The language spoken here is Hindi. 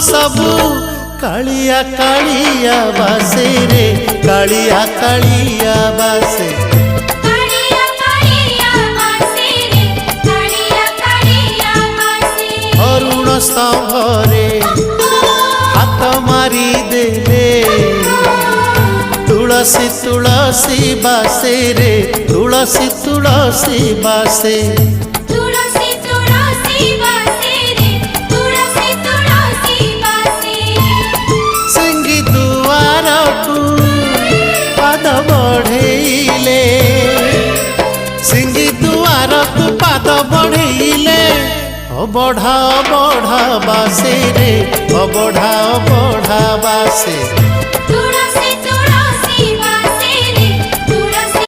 सबू कालिया कालिया बासे रे कालिया कालिया बासे अरुण स्तंभरे हाथ मारी देले तुलसी तुलसी बासे रे तुलसी तुलसी बासे सिंगी दुआर को पाद बढ़ेले सिंगी दुआर को पाद बढ़ेले बढ़ा बासे रे बढ़ा बासे